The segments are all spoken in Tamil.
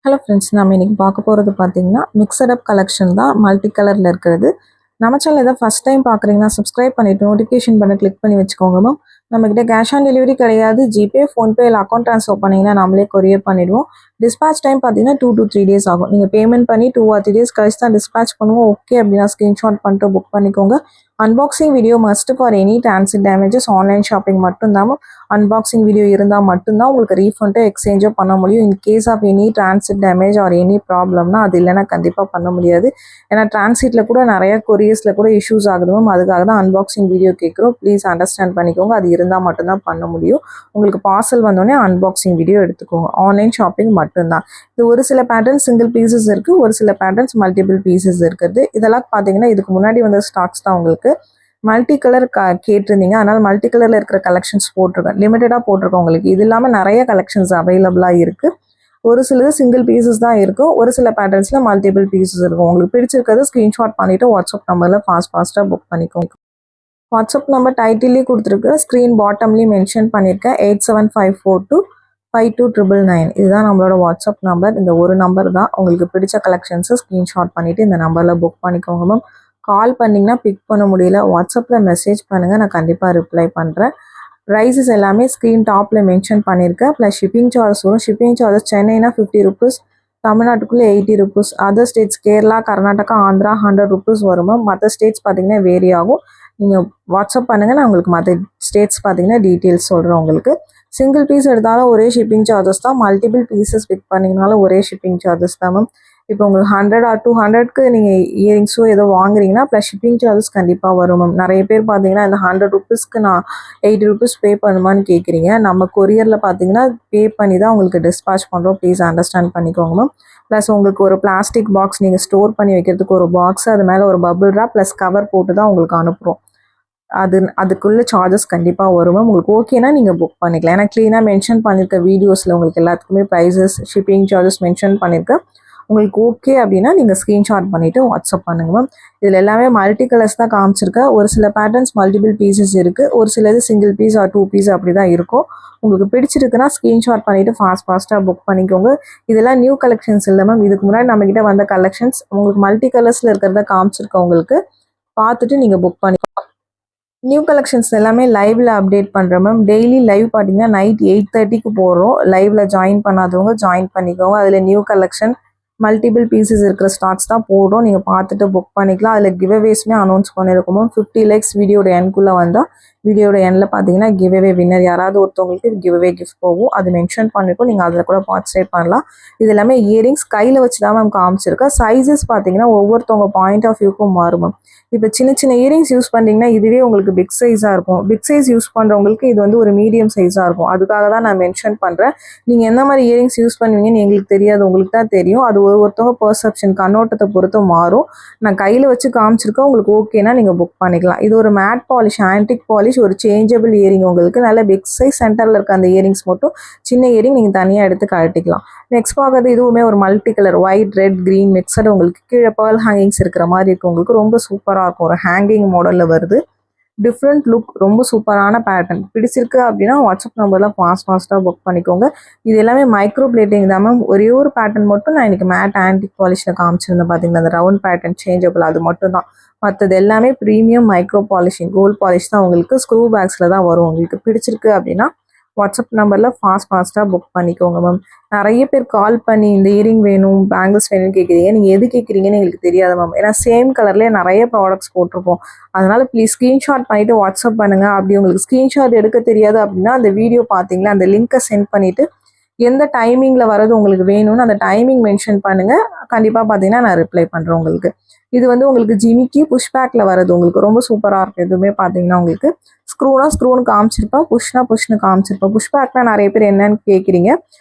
ஹலோ ஃப்ரெண்ட்ஸ், நம்ம இன்றைக்கி பார்க்க போகிறது பார்த்தீங்கன்னா மிக்சட் அப் கலெக்ஷன் தான். மல்டி கலரில் இருக்கிறது. நம்ம சேனல் ஏதாவது ஃபஸ்ட் டைம் பார்க்குறீங்கன்னா சப்ஸ்கிரைப் பண்ணிவிட்டு நோட்டிஃபிகேஷன் பண்ண கிளிக் பண்ணி வச்சுக்கோங்க மேம். நம்மக்கிட்ட கேஷ் ஆன் டெலிவரி கிடையாது. ஜிபே, ஃபோன்பே இல்லை அக்கௌண்ட் ட்ரான்ஸ்ஃபர் பண்ணிங்கன்னா நம்மளே கொரியர் பண்ணிவிடுவோம். டிஸ்பேச் டைம் பார்த்தீங்கன்னா 2 to 3 days ஆகும். நீங்கள் பேமெண்ட் பண்ணி 2 or 3 days கழிச்சு தான் டிஸ்பேச் பண்ணுவோம். ஓகே அப்படின்னா ஸ்க்ரீன்ஷாட் பண்ணிட்டு புக் பண்ணிக்கோங்க. Unboxing video must for any transit damages. Online shopping மட்டும்தான். அன்பாக்சிங் வீடியோ இருந்தால் மட்டும்தான் உங்களுக்கு ரீஃபண்டோ எக்ஸ்சேஞ்சோ பண்ண முடியும். In case of any transit damage or any ப்ராப்ளம்னா அது இல்லைன்னா கண்டிப்பாக பண்ண முடியாது. ஏன்னா டிரான்சிட்டில் கூட நிறைய கொரியர்ஸில் கூட இஷ்யூஸ் ஆகுது மேம். அதுக்காக தான் அன்பாக்சிங் வீடியோ கேட்குறோம். ப்ளீஸ் அண்டர்ஸ்டாண்ட் பண்ணிக்கோங்க. அது இருந்தால் மட்டும்தான் பண்ண முடியும். உங்களுக்கு பார்சல் வந்தோடனே அன்பாக்சிங் வீடியோ எடுத்துக்கோங்க. ஆன்லைன் ஷாப்பிங் மட்டும்தான். இது ஒரு சில பேட்டர்ன்ஸ் சிங்கிள் பீசஸ் இருக்குது, ஒரு சில பேட்டர்ன்ஸ் மல்டிபிள் பீசஸ் இருக்குது. இதெல்லாம் பார்த்தீங்கன்னா இதுக்கு முன்னாடி வந்த ஸ்டாக்ஸ் தான். உங்களுக்கு மல்டி கலர் கேட்டிருந்தீங்க, அதனால் மல்டி கலரில் இருக்கிற கலெக்ஷன்ஸ் போட்டிருக்கேன். லிமிட்டடாக போட்டிருக்கேன் உங்களுக்கு. இது இல்லாமல் நிறைய கலெக்ஷன்ஸ் அவைலபிளாக இருக்குது. ஒரு சிலது சிங்கிள் பீசஸ் தான் இருக்கும், ஒரு சில பேட்டர்ன்ஸில் மல்டிபிள் பீசஸ் இருக்கும். உங்களுக்கு பிடிச்சிருக்கிறது ஸ்க்ரீன்ஷாட் பண்ணிவிட்டு வாட்ஸ்அப் நம்பரில் ஃபாஸ்ட்டாக புக் பண்ணிக்கோங்க. வாட்ஸ்அப் நம்பர் டைட்டிலே கொடுத்துருக்கு, ஸ்க்ரீன் பாட்டம்லேயும் மென்ஷன் பண்ணியிருக்கேன். 8754252999. இதுதான் நம்மளோட வாட்ஸ்அப் நம்பர். இந்த ஒரு நம்பர் தான். உங்களுக்கு பிடிச்ச கலெக்ஷன்ஸை ஸ்க்ரீன்ஷாட் பண்ணிவிட்டு இந்த நம்பரில் புக் பண்ணிக்கோங்க மேம். கால் பண்ணிங்கன்னா பிக் பண்ண முடியல, வாட்ஸ்அப்பில் மெசேஜ் பண்ணுங்கள், நான் கண்டிப்பாக ரிப்ளை பண்ணுறேன். ப்ரைஸஸ் எல்லாமே ஸ்க்ரீன் டாப்பில் மென்ஷன் பண்ணியிருக்கேன். ப்ளஸ் ஷிப்பிங் சார்ஜஸ் வரும். ஷிப்பிங் சார்ஜஸ் சென்னைனா 50 rupees, தமிழ்நாட்டுக்குள்ளே 80 rupees, other states Kerala, Karnataka, Andhra 100 rupees வரும். மற்ற ஸ்டேட்ஸ் பார்த்தீங்கன்னா வேரி ஆகும். நீங்கள் வாட்ஸ்அப் பண்ணுங்கள், நான் உங்களுக்கு மற்ற ஸ்டேட்ஸ் பார்த்தீங்கன்னா டீட்டெயில்ஸ் சொல்கிறேன். உங்களுக்கு சிங்கிள் பீஸ் எடுத்தாலும் ஒரே ஷிப்பிங் சார்ஜஸ் தான். மல்டிபிள் பீசஸ் பிக் பண்ணிங்கனாலும் ஒரே ஷிப்பிங் சார்ஜஸ் தான் மேம். இப்போ உங்களுக்கு 100 or 200க்கு நீங்கள் இயரிங்ஸோ ஏதோ வாங்குறீங்கன்னா ப்ளஸ் ஷிப்பிங் சார்ஜஸ் கண்டிப்பாக வரும் மேம். நிறைய பேர் பார்த்தீங்கன்னா இந்த 100 rupeesக்கு நான் 80 rupees பே பண்ணுமான்னு கேட்குறீங்க. நம்ம கொரியரில் பார்த்தீங்கன்னா பே பண்ணி தான் உங்களுக்கு டிஸ்பேச் பண்ணுறோம். ப்ளீஸ் அண்டர்ஸ்டாண்ட் பண்ணிக்கோங்க மேம். ப்ளஸ் உங்களுக்கு ஒரு பிளாஸ்டிக் பாக்ஸ் நீங்கள் ஸ்டோர் பண்ணி வைக்கிறதுக்கு ஒரு பாக்ஸ், அது மேலே ஒரு பபிள் ரேப் ப்ளஸ் கவர் போட்டு தான் உங்களுக்கு அனுப்புகிறோம். அதுக்குள்ள சார்ஜஸ் கண்டிப்பாக வரும். உங்களுக்கு ஓகேனா நீங்கள் புக் பண்ணிக்கலாம். ஏன்னா க்ளீனாக மென்ஷன் பண்ணியிருக்க வீடியோஸில் உங்களுக்கு எல்லாத்துக்குமே ப்ரைஸஸ், ஷிப்பிங் சார்ஜஸ் மென்ஷன் பண்ணியிருக்கேன். உங்களுக்கு ஓகே அப்படின்னா நீங்கள் ஸ்க்ரீன்ஷாட் பண்ணிவிட்டு வாட்ஸ்அப் பண்ணுங்க மேம். இதில் எல்லாமே மல்டி கலர்ஸ் தான் காமிச்சிருக்கேன். ஒரு சில பேட்டர்ன்ஸ் மல்டிபிள் பீசஸ் இருக்குது, ஒரு சிலது சிங்கிள் பீஸ் ஆர் 2 பீஸ் அப்படி தான் இருக்கும். உங்களுக்கு பிடிச்சிருக்குன்னா ஸ்க்ரீன்ஷாட் பண்ணிவிட்டு ஃபாஸ்ட்டாக புக் பண்ணிக்கோங்க. இதெல்லாம் நியூ கலெக்ஷன்ஸ் இல்லை மேம். இதுக்கு முன்னாடி நம்மக்கிட்ட வந்த கலெக்ஷன்ஸ் உங்களுக்கு மல்டி கலர்ஸில் இருக்கிறத காமிச்சிருக்கேன். உங்களுக்கு பார்த்துட்டு நீங்கள் புக் பண்ணி நியூ கலெக்ஷன்ஸ் எல்லாமே லைவில் அப்டேட் பண்ணுறேன் மேம். டெய்லி லைவ் பார்த்தீங்கன்னா நைட் 8:30க்கு போகிறோம். லைவில் ஜாயின் பண்ணாதவங்க ஜாயின் பண்ணிக்கோங்க. அதில் நியூ கலெக்ஷன் மல்டிபிள் பீசஸ் இருக்கிற ஸ்டாக்ஸ் தான் போடுறோம். நீங்கள் பார்த்துட்டு புக் பண்ணிக்கலாம். அதில் கிவ்அவேஸ்மே அனௌன்ஸ் பண்ணியிருக்கோம். 50 likes வீடியோட எண்ட்குள்ளே வந்தால் வீடியோட எண்ணில் பார்த்தீங்கன்னா கிவ்அவே வின்னர் யாராவது ஒருத்தவங்களுக்கு கிவ்அவே கிஃப்ட் போகும். அது மென்ஷன் பண்ணியிருக்கோம். நீங்கள் அதில் கூட பார்ட்டிசிபேட் பண்ணலாம். இது எல்லாமே இயரிங்ஸ் கையில் வச்சு தான் மேம் காமிச்சிருக்கேன். சைஸஸ் பார்த்தீங்கன்னா ஒவ்வொருத்தவங்க பாயிண்ட் ஆஃப் வியூக்கும் மாறும் மேம். இப்போ சின்ன இயரிங்ஸ் யூஸ் பண்ணிங்கன்னா இதுவே உங்களுக்கு பிக் சைஸாக இருக்கும். பிக் சைஸ் யூஸ் பண்ணுறவங்களுக்கு இது வந்து ஒரு மீடியம் சைஸாக இருக்கும். அதுக்காக தான் நான் மென்ஷன் பண்ணுறேன். நீங்கள் எந்த மாதிரி இயரிங்ஸ் யூஸ் பண்ணுவீங்கன்னு எங்களுக்கு தெரியாது, உங்களுக்கு தான் தெரியும். அது ஒருத்தவங்க பர்செப்ஷன், கண்ணோட்டத்தை பொறுத்து மாறும். நான் கையில் வச்சு காமிச்சிருக்கேன். உங்களுக்கு ஓகேனா நீங்கள் புக் பண்ணிக்கலாம். இது ஒரு மேட் பாலிஷ், ஆன்டிக் பாலிஷ், ஒரு சேஞ்சபிள் இயரிங். உங்களுக்கு நல்ல பிக் சைஸ் சென்டரில் இருக்க அந்த இயரிங்ஸ் மட்டும், சின்ன இயரிங் நீங்கள் தனியாக எடுத்து கழட்டிக்கலாம். நெக்ஸ்ட் பார்க்குறது இதுவுமே ஒரு multi colour, white, red, green mixed. உங்களுக்கு கீழே பேர்ல் ஹேங்கிங்ஸ் இருக்கிற மாதிரி இருக்குது. உங்களுக்கு ரொம்ப சூப்பராக இருக்கும். ஒரு ஹேங்கிங் மாடலில் வருது. டிஃப்ரெண்ட் லுக், ரொம்ப சூப்பரான பேட்டர்ன். பிடிச்சிருக்கு அப்படின்னா வாட்ஸ்அப் நம்பரில் ஃபாஸ்ட்டாக புக் பண்ணிக்கோங்க. இது எல்லாமே மைக்ரோ பிளேட்டிங் தான் மேம். ஒரே ஒரு பேட்டர்ன் மட்டும் நான் இன்றைக்கி மேட் ஆன்டிக் பாலிஷில் காமிச்சிருந்தேன் பார்த்தீங்கன்னா, அந்த ரவுண்ட் பேட்டர்ன் சேஞ்சபிள், அது மட்டும் தான். மற்றது எல்லாமே premium micro polishing, gold polish தான். உங்களுக்கு ஸ்க்ரூ பேக்ஸில் தான் வரும். உங்களுக்கு பிடிச்சிருக்கு அப்படின்னா வாட்ஸ்அப் நம்பரில் ஃபாஸ்ட்டாக புக் பண்ணிக்கோங்க மேம். நிறைய பேர் கால் பண்ணி இந்த இயரிங் வேணும், பேங்கிள்ஸ் வேணும்னு கேட்குறீங்க. நீங்கள் எது கேட்குறீங்கன்னு எங்களுக்கு தெரியாது மேம். ஏன்னா சேம் கலர்லேயே நிறைய ப்ராடக்ட்ஸ் போட்டிருப்போம். அதனால் ப்ளீஸ் ஸ்க்ரீன்ஷாட் பண்ணிவிட்டு வாட்ஸ்அப் பண்ணுங்கள். அப்படி உங்களுக்கு ஸ்க்ரீன்ஷாட் எடுக்க தெரியாது அப்படின்னா அந்த வீடியோ பார்த்தீங்களா, அந்த லிங்க்கை சென்ட் பண்ணிவிட்டு எந்த டைமிங்கில் வரது உங்களுக்கு வேணும்னு அந்த டைமிங் மென்ஷன் பண்ணுங்கள். கண்டிப்பாக பார்த்தீங்கன்னா நான் ரிப்ளை பண்ணுறேன் உங்களுக்கு. இது வந்து உங்களுக்கு ஜிமிக்கி புஷ்பேக்கில் வரது. உங்களுக்கு ரொம்ப சூப்பராக இருக்கும். எதுவுமே பார்த்தீங்கன்னா உங்களுக்கு ஸ்க்ரூன்னு காமிச்சிருப்பேன், புஷ்னு காமிச்சிருப்பேன். புஷ்பேக்னா நிறைய பேர் என்னன்னு கேட்குறீங்க.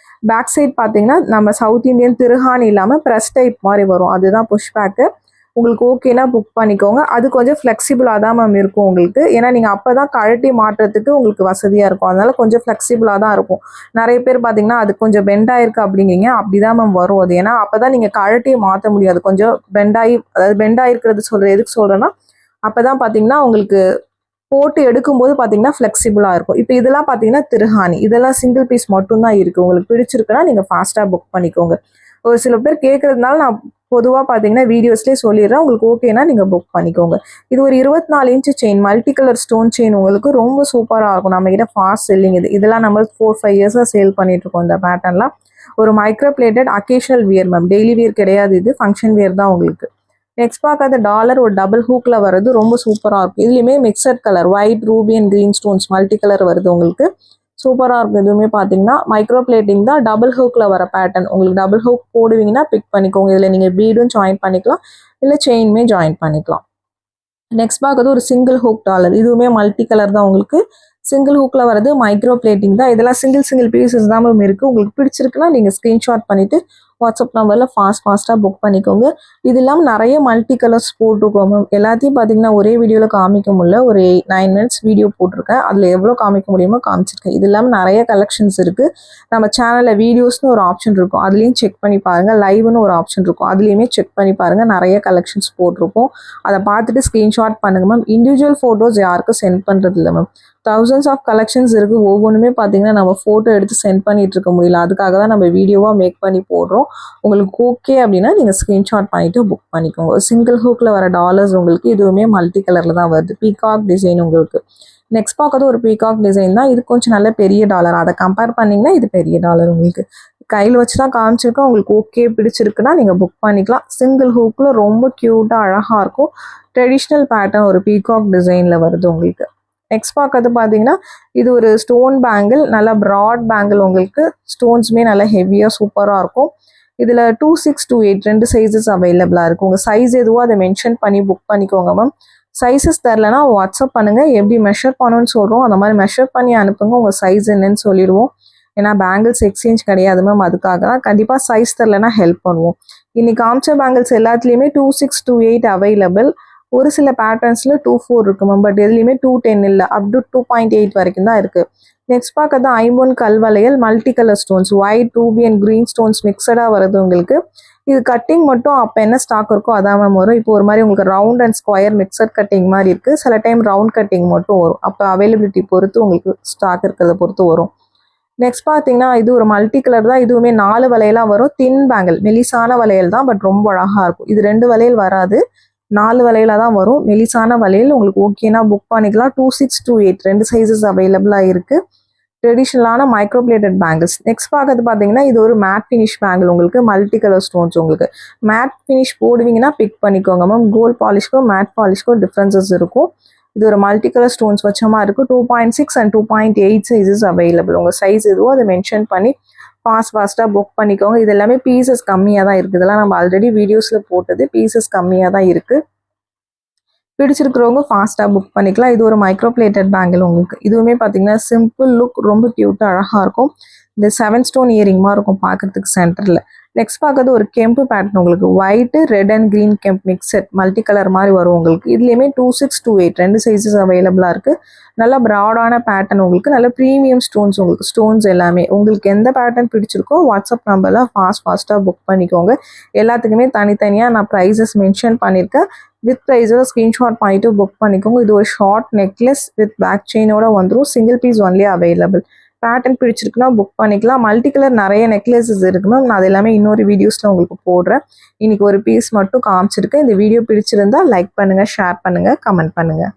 பேக் சைட் பார்த்தீங்கன்னா நம்ம சவுத் இந்தியன் திருஹான் இல்லாமல் ப்ரெஸ் டைப் மாதிரி வரும். அதுதான் புஷ்பேக்கு. உங்களுக்கு ஓகேனா புக் பண்ணிக்கோங்க. அது கொஞ்சம் ஃப்ளெக்சிபிளாக தான் மேம் இருக்கும் உங்களுக்கு. ஏன்னா நீங்கள் அப்போ தான் கழட்டி மாட்டுறதுக்கு உங்களுக்கு வசதியாக இருக்கும். அதனால் கொஞ்சம் ஃப்ளெக்சிபிளாக தான் இருக்கும். நிறைய பேர் பார்த்தீங்கன்னா அது கொஞ்சம் பெண்டாக இருக்குது அப்படிங்கிறீங்க. அப்படி தான் மேம் வரும் அது. ஏன்னா அப்போ தான் நீங்கள் கழட்டி மாற்ற முடியாது. கொஞ்சம் பெண்டாகி இருக்கிறது எதுக்கு சொல்கிறேன்னா, அப்போ தான் பார்த்தீங்கன்னா உங்களுக்கு போட்டு எடுக்கும்போது பார்த்தீங்கன்னா ஃப்ளெக்சிபிளாக இருக்கும். இப்போ இதெல்லாம் பார்த்தீங்கன்னா திருஹானி, இதெல்லாம் சிங்கிள் பீஸ் மட்டும்தான் இருக்குது. உங்களுக்கு பிடிச்சிருக்குன்னா நீங்கள் ஃபாஸ்ட்டாக புக் பண்ணிக்கோங்க. ஒரு சில பேர் கேட்கறதுனால நான் பொதுவாக பார்த்தீங்கன்னா வீடியோஸ்லேயே சொல்லிடுறேன். உங்களுக்கு ஓகேனா நீங்கள் புக் பண்ணிக்கோங்க. இது ஒரு 24 inch chain, multi colour stone chain உங்களுக்கு ரொம்ப சூப்பராக இருக்கும். நம்மக்கிட்ட ஃபாஸ்ட் செல்லிங் இது. இதெல்லாம் நம்ம 4-5 இயர்ஸாக சேல் பண்ணிகிட்ருக்கோம் இந்த பேட்டர்ன்லாம். ஒரு micro plated occasional wear ma'am, daily wear கிடையாது, இது ஃபங்க்ஷன் வியர் தான் உங்களுக்கு. நெக்ஸ்ட் பார்க்காத டாலர் ஒரு டபுள் ஹூக்கில் வர்றது ரொம்ப சூப்பராக இருக்கும். இதுலேயுமே mixed colour white, ruby and green stones multi colour வருது உங்களுக்கு. சூப்பராக இருக்கும். இதுவுமே பார்த்தீங்கன்னா மைக்ரோ பிளேட்டிங் தான், டபுள் ஹூக்கில் வர பேட்டர்ன். உங்களுக்கு டபுள் ஹூக் போடுவீங்கன்னா பிக் பண்ணிக்கோங்க. இதில் நீங்கள் பீடும் ஜாயின் பண்ணிக்கலாம், இல்லை செயினுமே ஜாயின் பண்ணிக்கலாம். நெக்ஸ்ட் பார்க்கறது ஒரு சிங்கிள் ஹூக் டாலர். இதுவுமே மல்டி கலர் தான் உங்களுக்கு. சிங்கிள் ஹூக்கில் வரது மைக்ரோ பிளேட்டிங் தான். இதெல்லாம் சிங்கிள் பீசஸ் தான் மேம் இருக்குது. உங்களுக்கு பிடிச்சிருக்குன்னா நீங்கள் ஸ்க்ரீன்ஷாட் பண்ணிவிட்டு வாட்ஸ்அப் நம்பரில் ஃபாஸ்ட்டாக புக் பண்ணிக்கோங்க. இது இல்லாமல் நிறைய மல்டி கலர்ஸ் போட்டிருக்கோம் மேம். எல்லாத்தையும் பார்த்தீங்கன்னா ஒரே வீடியோவில் காமிக்க முடியல. ஒரு 9 மினிட்ஸ் வீடியோ போட்டிருக்கேன். அதில் எவ்வளோ காமிக்க முடியுமோ காமிச்சிருக்கேன். இது இல்லாமல் நிறைய கலெக்ஷன்ஸ் இருக்குது. நம்ம சேனலில் வீடியோஸ்னு ஒரு ஆப்ஷன் இருக்கும், அதுலேயும் செக் பண்ணி பாருங்கள். லைவ்னு ஒரு ஆப்ஷன் இருக்கும், அதுலேயுமே செக் பண்ணி பாருங்கள். நிறைய கலெக்ஷன்ஸ் போட்டிருப்போம். அதை பார்த்துட்டு ஸ்க்ரீன்ஷாட் பண்ணுங்கள் மேம். இண்டிவிஜுவல் ஃபோட்டோஸ் யாருக்கும் சென்ட் பண்ணுறது இல்லை மேம். தௌசண்ட்ஸ் ஆஃப் கலெக்ஷன்ஸ் இருக்குது. ஒவ்வொன்றுமே பார்த்தீங்கன்னா நம்ம ஃபோட்டோ எடுத்து சென்ட் பண்ணிட்டு இருக்க முடியல. அதுக்காக தான் நம்ம வீடியோவாக மேக் பண்ணி போடுறோம். உங்களுக்கு ஓகே அப்படின்னா நீங்கள் ஸ்க்ரீன்ஷாட் பண்ணிவிட்டு புக் பண்ணிக்கோங்க. சிங்கிள் ஹூக்கில் வர டாலர்ஸ் உங்களுக்கு இதுவுமே மல்டி கலரில் தான் வருது. பீகாக் டிசைன் உங்களுக்கு. நெக்ஸ்ட் பார்க்கறது ஒரு பீகாக் டிசைன் தான். இது கொஞ்சம் நல்ல பெரிய டாலர். அதை கம்பேர் பண்ணிங்கன்னா இது பெரிய டாலர் உங்களுக்கு. கையில் வச்சு தான் காமிச்சிருக்கோம். உங்களுக்கு ஓகே பிடிச்சிருக்குன்னா நீங்கள் புக் பண்ணிக்கலாம். சிங்கிள் ஹூக்கில் ரொம்ப க்யூட்டாக அழகாக இருக்கும். ட்ரெடிஷ்னல் பேட்டர்ன் ஒரு பீகாக் டிசைனில் வருது உங்களுக்கு. நெக்ஸ்ட் பார்க்கறது பார்த்தீங்கன்னா இது ஒரு ஸ்டோன் பேங்கிள், நல்லா ப்ராட் பேங்கிள் உங்களுக்கு. ஸ்டோன்ஸுமே நல்லா ஹெவியாக சூப்பராக இருக்கும். இதில் 26, 28 2 சைஸஸ் அவைலபிளாக இருக்குது. உங்கள் சைஸ் எதுவோ அதை மென்ஷன் பண்ணி புக் பண்ணிக்கோங்க மேம். சைஸஸ் தரலனா வாட்ஸ்அப் பண்ணுங்கள். எப்படி மெஷர் பண்ணணும்னு சொல்கிறோம் அந்த மாதிரி மெஷர் பண்ணி அனுப்புங்க. உங்கள் சைஸ் என்னன்னு சொல்லிடுவோம். ஏன்னா பேங்கிள்ஸ் எக்ஸ்சேஞ்ச் கிடையாது மேம், அதுக்காக தான். கண்டிப்பாக சைஸ் தரலனா ஹெல்ப் பண்ணுவோம். இன்னைக்கு காமிச்ச பேங்கிள்ஸ் எல்லாத்துலேயுமே 26, 28 அவைலபிள். ஒரு சில பேட்டர்ன்ஸில் 24 இருக்குது மேம், பட் எதுலேயுமே 210 இல்லை, அப் டு 2.8 வரைக்கும் தான் இருக்குது. நெக்ஸ்ட் பார்க்கறது ஐம்பொன் கல் வளையல், multi colour stones, white, ruby and green stones மிக்சடாக வருது உங்களுக்கு. இது கட்டிங் மட்டும் அப்போ என்ன ஸ்டாக் இருக்கோ அதான் மேம் வரும். இப்போ ஒரு மாதிரி உங்களுக்கு round and square mixed cutting மாதிரி இருக்குது. சில டைம் ரவுண்ட் கட்டிங் மட்டும் வரும். அப்போ அவைலபிலிட்டி பொறுத்து உங்களுக்கு ஸ்டாக் இருக்கிறத பொறுத்து வரும். நெக்ஸ்ட் பார்த்தீங்கன்னா இது ஒரு மல்டி கலர் தான். இதுவுமே 4 வளையலாக வரும். தின் பேங்கிள், மெலிசான வளையல் தான், பட் ரொம்ப அழகாக இருக்கும். இது 2 வளையல் வராது, 4 வளையலாக தான் வரும். மெலிசான வளையல் உங்களுக்கு ஓகேனா புக் பண்ணிக்கலாம். 26, 28 2 சைஸஸ் அவைலபிளாக இருக்குது. ட்ரெடிஷ்னலான மைக்ரோ பிளேட்டட் பேங்கிள்ஸ். நெக்ஸ்ட் பார்க்கறது பார்த்தீங்கன்னா இது ஒரு மேட் ஃபினிஷ் பேங்கிள் உங்களுக்கு. மல்டி கலர் ஸ்டோன்ஸ் உங்களுக்கு. மேட் ஃபினிஷ் போடுவீங்கன்னா பிக் பண்ணிக்கோங்க மேம். கோல்ட் பாலிஷ்க்கும் மேட் பாலிஷ்க்கும் டிஃப்ரென்சஸ் இருக்கும். இது ஒரு மல்டி கலர் ஸ்டோன்ஸ் வச்ச மாதிரி இருக்கும். 2.6 and 2.8 சைஸஸ் அவைலபிள். உங்கள் சைஸ் எதுவோ அதை மென்ஷன் பண்ணி ஃபாஸ்ட்டாக புக் பண்ணிக்கோங்க. இது எல்லாமே பீசஸ் கம்மியாக தான் இருக்குது. இதெல்லாம் நம்ம ஆல்ரெடி வீடியோஸில் போட்டது. பீசஸ் கம்மியாக தான் இருக்குது. பிடிச்சிருக்கிறவங்க ஃபாஸ்ட்டாக புக் பண்ணிக்கலாம். இது ஒரு மைக்ரோ பிளேட்டட் பேங்கிள் உங்களுக்கு. இதுவுமே பார்த்தீங்கன்னா சிம்பிள் லுக், ரொம்ப க்யூட்டாக அழகாக இருக்கும். இந்த 7 ஸ்டோன் இயரிங்மாக இருக்கும் பார்க்குறதுக்கு சென்டரில். நெக்ஸ்ட் பார்க்கறது ஒரு கெம்பு பேட்டர்ன் உங்களுக்கு. ஒயிட்டு, ரெட் அண்ட் க்ரீன் கெம்ப் மிக்சட் மல்டி கலர் மாதிரி வரும் உங்களுக்கு. இதுலேயுமே 26, 28 2 சைஸஸ் அவைலபிளாக இருக்குது. நல்லா ப்ராடான பேட்டர்ன் உங்களுக்கு. நல்ல ப்ரீமியம் ஸ்டோன்ஸ் உங்களுக்கு. ஸ்டோன்ஸ் எல்லாமே உங்களுக்கு எந்த பேட்டர்ன் பிடிச்சிருக்கோ வாட்ஸ்அப் நம்பரில் ஃபாஸ்ட்டாக புக் பண்ணிக்கோங்க. எல்லாத்துக்குமே தனித்தனியாக நான் ப்ரைஸஸ் மென்ஷன் பண்ணியிருக்கேன். வித் ப்ரைஸோட ஸ்க்ரீன்ஷாட் பண்ணிவிட்டு புக் பண்ணிக்கோங்க. இது ஒரு ஷார்ட் நெக்லஸ் வித் பேக் செயினோட வந்துடும். Single piece only available. Pattern பிடிச்சிருக்குன்னா புக் பண்ணிக்கலாம். மல்டி கலர் நிறைய நெக்லஸஸ் இருக்கு மேம். நான் அது எல்லாமே இன்னொரு வீடியோஸில் உங்களுக்கு போடுறேன். இன்னைக்கு ஒரு பீஸ் மட்டும் காமிச்சிருக்கேன். இந்த வீடியோ பிடிச்சிருந்தா லைக் பண்ணுங்கள், ஷேர் பண்ணுங்கள், கமெண்ட் பண்ணுங்கள்.